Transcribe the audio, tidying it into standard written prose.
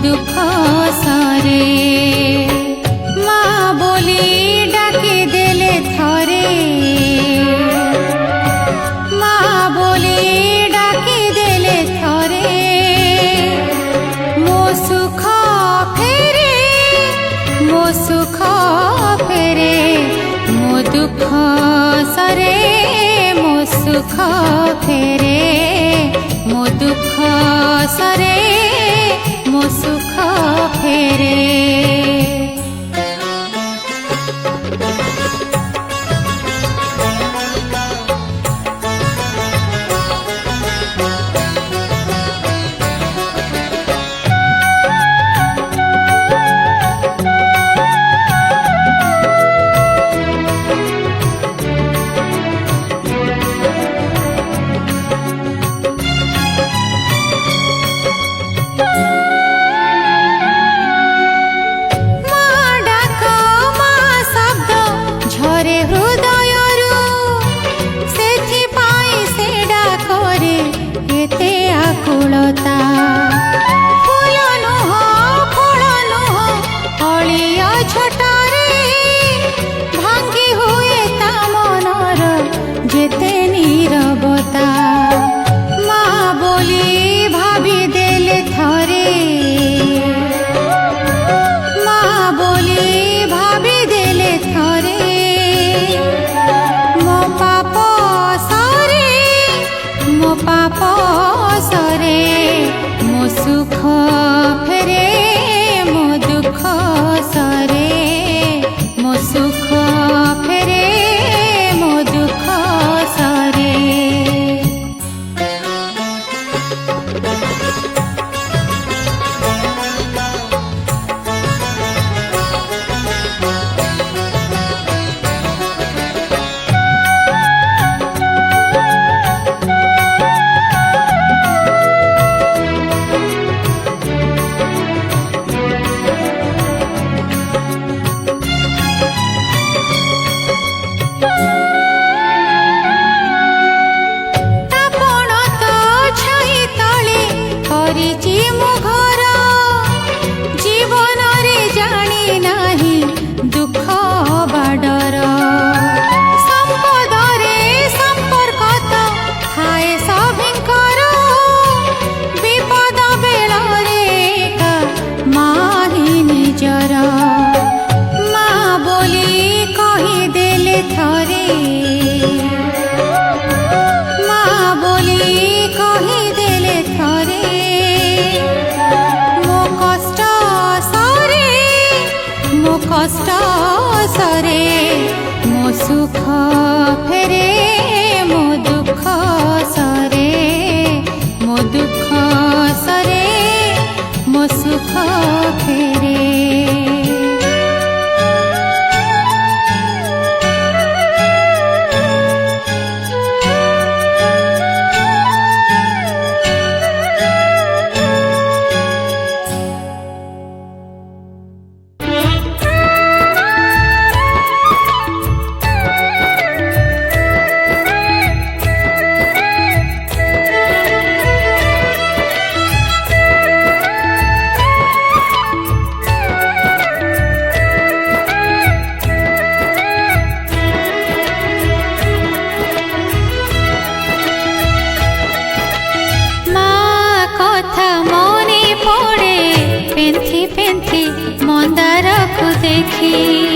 दुख सारे माँ बोली डाकी देले थरे माँ बोली डाकी देले थरे मो सुख फेरे मो सुख फेरे मो दुख सारे मो सुख फेरे मो दुख सारे मो सुख फेरे पाप सरे मो सुख फेरे मो दुख सरे मो सुख फेरे मो दुख सरे कष्ट सरे मो सुख फेरे मो दुख सरे मो दुख सरे मो सुख फेरे पेन्थी पेन्थी मंदार को देखी